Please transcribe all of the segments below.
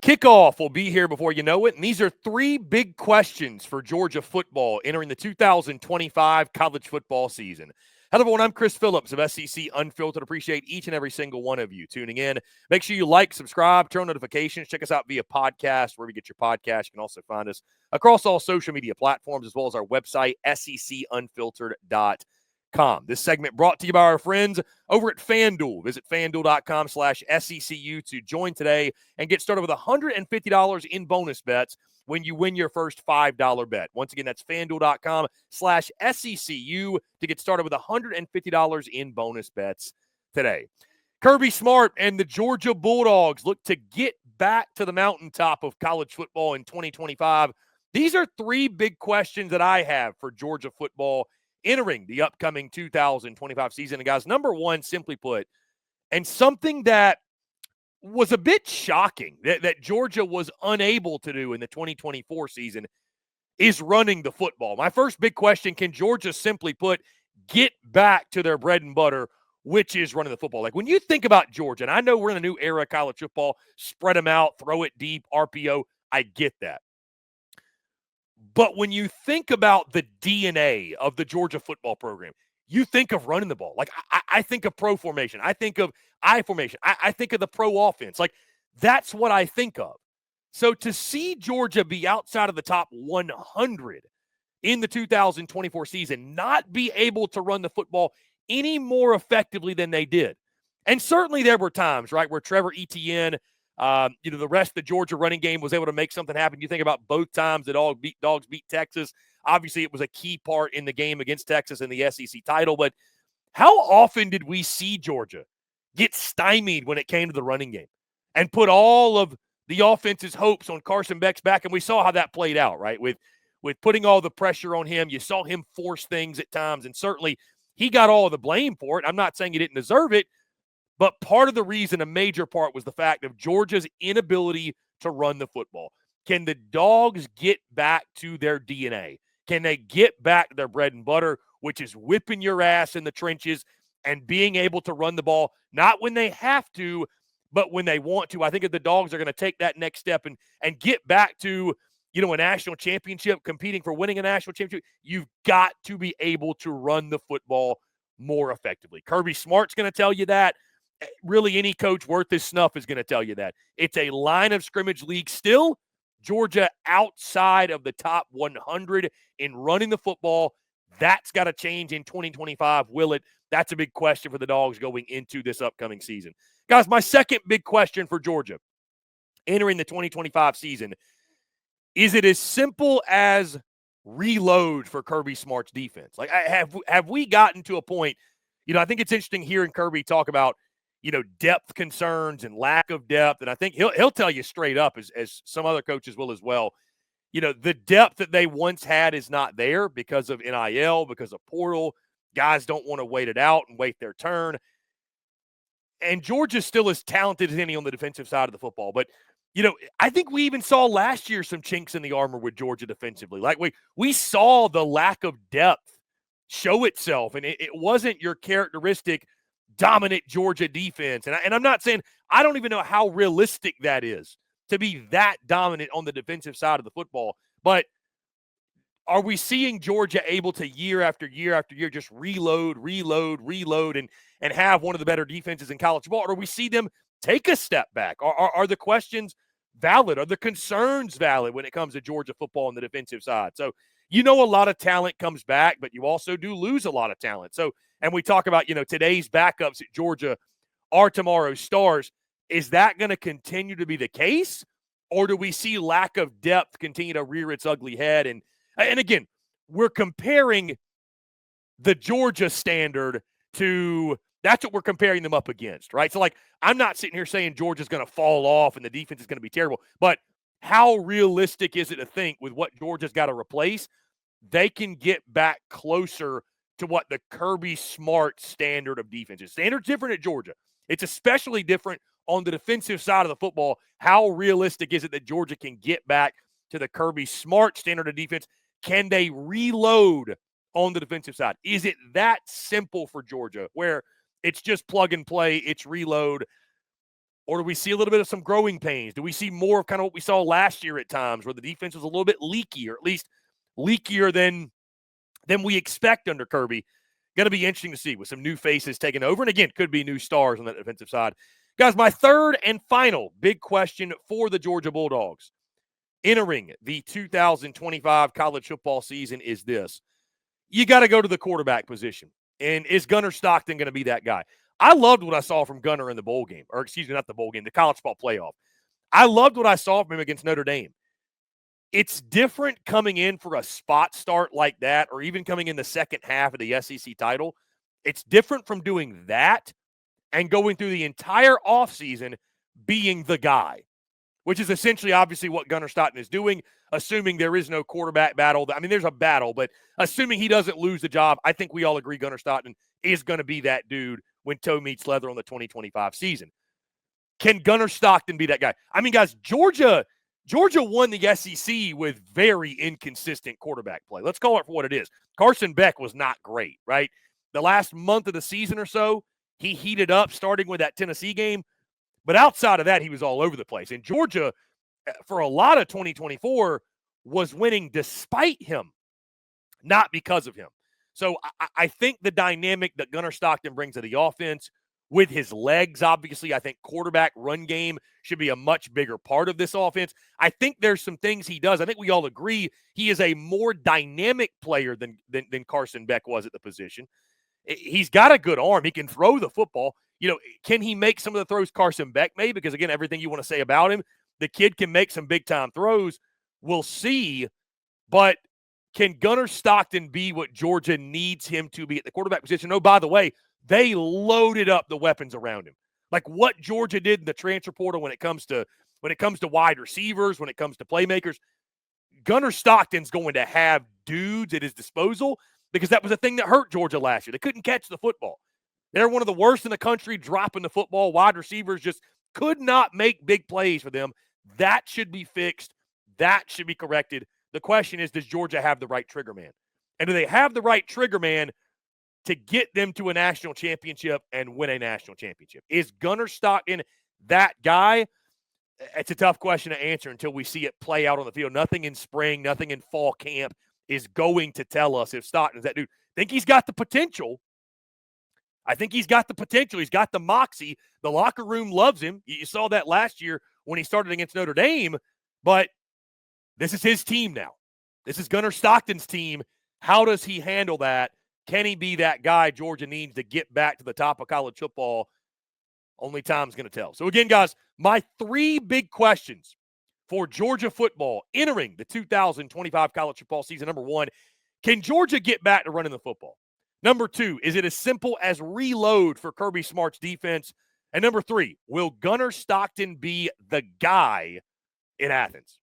Kickoff will be here before you know it, and these are three big questions for Georgia football entering the 2025 college football season. Hello, everyone. I'm Chris Phillips of SEC Unfiltered. Appreciate each and every single one of you tuning in. Make sure you like, subscribe, turn on notifications. Check us out via podcast, wherever you get your podcast. You can also find us across all social media platforms, as well as our website, secunfiltered.com. This segment brought to you by our friends over at FANDUEL. Visit FANDUEL.com/SECU to join today and get started with $150 in bonus bets when you win your first $5 bet. Once again, that's FANDUEL.com/SECU to get started with $150 in bonus bets today. Kirby Smart and the Georgia Bulldogs look to get back to the mountaintop of college football in 2025. These are three big questions that I have for Georgia football entering the upcoming 2025 season. And guys, number one, simply put, and something that was a bit shocking that Georgia was unable to do in the 2024 season is running the football. My first big question, can Georgia, simply put, get back to their bread and butter, which is running the football? Like, when you think about Georgia, and I know we're in a new era of college football, spread them out, throw it deep, RPO, I get that. But when you think about the DNA of the Georgia football program, you think of running the ball. Like, I think of pro formation. I think of I formation. I think of the pro offense. Like, that's what I think of. So to see Georgia be outside of the top 100 in the 2024 season, not be able to run the football any more effectively than they did. And certainly there were times, right, where Trevor Etienne, the rest of the Georgia running game was able to make something happen. You think about both times that Dogs beat Texas. Obviously, it was a key part in the game against Texas in the SEC title. But how often did we see Georgia get stymied when it came to the running game and put all of the offense's hopes on Carson Beck's back? And we saw how that played out, right? With putting all the pressure on him, you saw him force things at times, and certainly he got all of the blame for it. I'm not saying he didn't deserve it, but part of the reason, a major part, was the fact of Georgia's inability to run the football. Can the Dogs get back to their DNA? Can they get back to their bread and butter, which is whipping your ass in the trenches and being able to run the ball, not when they have to, but when they want to? I think if the Dogs are going to take that next step and get back to, a national championship, competing for winning a national championship, you've got to be able to run the football more effectively. Kirby Smart's going to tell you that. Really, any coach worth his snuff is going to tell you that. It's a line of scrimmage league still. Georgia outside of the top 100 in running the football. That's got to change in 2025. Will it? That's a big question for the Dogs going into this upcoming season. Guys, my second big question for Georgia entering the 2025 season, is it as simple as reload for Kirby Smart's defense? Like, have we gotten to a point, I think it's interesting hearing Kirby talk about, depth concerns and lack of depth. And I think he'll tell you straight up, as some other coaches will as well, the depth that they once had is not there because of NIL, because of portal. Guys don't want to wait it out and wait their turn. And Georgia's still as talented as any on the defensive side of the football. But, I think we even saw last year some chinks in the armor with Georgia defensively. Like, we saw the lack of depth show itself, and it wasn't your characteristic dominant Georgia defense. And I'm not saying, I don't even know how realistic that is to be that dominant on the defensive side of the football. But are we seeing Georgia able to year after year after year just reload, and have one of the better defenses in college football? Or do we see them take a step back? Are the questions valid? Are the concerns valid when it comes to Georgia football on the defensive side? So, a lot of talent comes back, but you also do lose a lot of talent. So, and we talk about, today's backups at Georgia are tomorrow's stars. Is that going to continue to be the case? Or do we see lack of depth continue to rear its ugly head? And again, we're comparing the Georgia standard to, that's what we're comparing them up against, right? So, like, I'm not sitting here saying Georgia's going to fall off and the defense is going to be terrible, but how realistic is it to think with what Georgia's got to replace, they can get back closer to what the Kirby Smart standard of defense is? Standard's different at Georgia. It's especially different on the defensive side of the football. How realistic is it that Georgia can get back to the Kirby Smart standard of defense? Can they reload on the defensive side? Is it that simple for Georgia where it's just plug and play, it's reload? Or do we see a little bit of some growing pains? Do we see more of kind of what we saw last year at times where the defense was a little bit leaky, or at least leakier than we expect under Kirby? Going to be interesting to see with some new faces taking over. And again, could be new stars on that defensive side. Guys, my third and final big question for the Georgia Bulldogs entering the 2025 college football season is this. You got to go to the quarterback position. And is Gunner Stockton going to be that guy? I loved what I saw from Gunner in the bowl game, or excuse me, not the bowl game, the college football playoff. I loved what I saw from him against Notre Dame. It's different coming in for a spot start like that, or even coming in the second half of the SEC title. It's different from doing that and going through the entire offseason being the guy, which is essentially obviously what Gunner Stockton is doing, assuming there is no quarterback battle. I mean, there's a battle, but assuming he doesn't lose the job, I think we all agree Gunner Stockton is going to be that dude when toe meets leather on the 2025 season. Can Gunner Stockton be that guy? I mean, guys, Georgia won the SEC with very inconsistent quarterback play. Let's call it for what it is. Carson Beck was not great, right? The last month of the season or so, he heated up starting with that Tennessee game. But outside of that, he was all over the place. And Georgia, for a lot of 2024, was winning despite him, not because of him. So I think the dynamic that Gunner Stockton brings to the offense with his legs, obviously, I think quarterback run game should be a much bigger part of this offense. I think there's some things he does. I think we all agree he is a more dynamic player than Carson Beck was at the position. He's got a good arm. He can throw the football. You know, can he make some of the throws Carson Beck made? Because, again, everything you want to say about him, the kid can make some big-time throws. We'll see. But can Gunner Stockton be what Georgia needs him to be at the quarterback position? Oh, by the way, they loaded up the weapons around him. Like what Georgia did in the transfer portal when it comes to wide receivers, when it comes to playmakers, Gunner Stockton's going to have dudes at his disposal, because that was the thing that hurt Georgia last year. They couldn't catch the football. They're one of the worst in the country dropping the football. Wide receivers just could not make big plays for them. That should be fixed. That should be corrected. The question is, does Georgia have the right trigger man? And do they have the right trigger man to get them to a national championship and win a national championship? Is Gunner Stockton that guy? It's a tough question to answer until we see it play out on the field. Nothing in spring, nothing in fall camp is going to tell us if Stockton's that dude. I think he's got the potential. I think he's got the potential. He's got the moxie. The locker room loves him. You saw that last year when he started against Notre Dame. But this is his team now. This is Gunner Stockton's team. How does he handle that? Can he be that guy Georgia needs to get back to the top of college football? Only time's going to tell. So again, guys, my three big questions for Georgia football entering the 2025 college football season. Number one, can Georgia get back to running the football? Number two, is it as simple as reload for Kirby Smart's defense? And number three, will Gunner Stockton be the guy in Athens?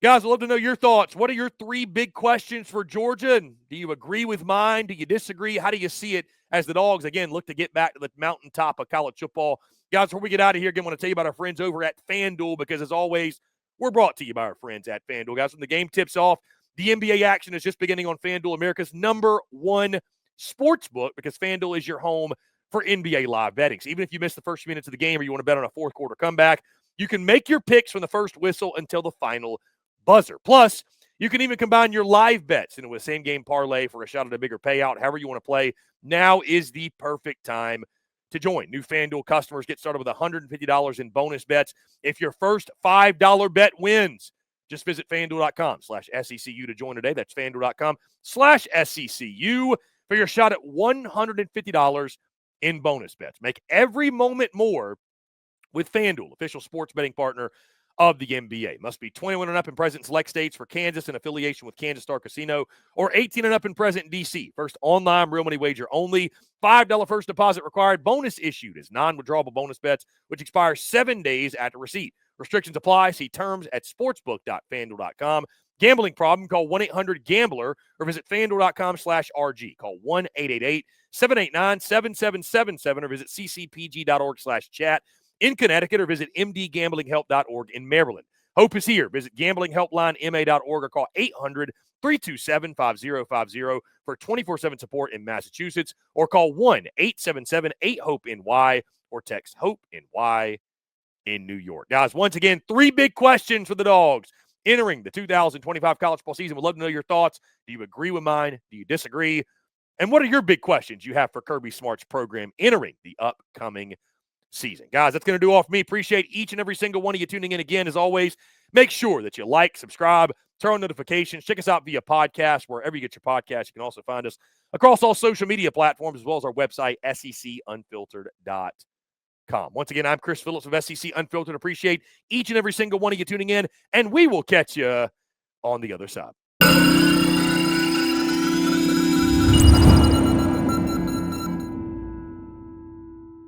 Guys, I'd love to know your thoughts. What are your three big questions for Georgia? And do you agree with mine? Do you disagree? How do you see it as the Dogs, again, look to get back to the mountaintop of college football? Guys, before we get out of here, again, I want to tell you about our friends over at FanDuel, because, as always, we're brought to you by our friends at FanDuel. Guys, when the game tips off, the NBA action is just beginning on FanDuel, America's #1 sports book, because FanDuel is your home for NBA live betting. So even if you miss the first few minutes of the game or you want to bet on a fourth quarter comeback, you can make your picks from the first whistle until the final buzzer. Plus, you can even combine your live bets into a same-game parlay for a shot at a bigger payout. However you want to play, now is the perfect time to join. New FanDuel customers get started with $150 in bonus bets if your first $5 bet wins. Just visit FanDuel.com/SECU to join today. That's FanDuel.com/SECU for your shot at $150 in bonus bets. Make every moment more with FanDuel, official sports betting partner of the NBA. Must be 21 and up and present in select states for Kansas in affiliation with Kansas Star Casino, or 18 and up and present in D.C. First online real money wager only. $5 first deposit required. Bonus issued as non-withdrawable bonus bets, which expire 7 days after receipt. Restrictions apply. See terms at sportsbook.fanduel.com. Gambling problem? Call 1-800-GAMBLER or visit fanduel.com/RG. Call 1-888-789-7777 or visit ccpg.org/chat. In Connecticut, or visit mdgamblinghelp.org in Maryland. Hope is here. Visit gamblinghelplinema.org or call 800-327-5050 for 24/7 support in Massachusetts, or call 1-877-8-HOPE-NY or text HOPE-NY in New York. Guys, once again, 3 big questions for the Dogs entering the 2025 college football season. We'd love to know your thoughts. Do you agree with mine? Do you disagree? And what are your big questions you have for Kirby Smart's program entering the upcoming season? Guys, that's going to do all for me. Appreciate each and every single one of you tuning in again. As always, make sure that you like, subscribe, turn on notifications. Check us out via podcast, wherever you get your podcast. You can also find us across all social media platforms, as well as our website, secunfiltered.com. Once again, I'm Chris Phillips of SEC Unfiltered. Appreciate each and every single one of you tuning in, and we will catch you on the other side.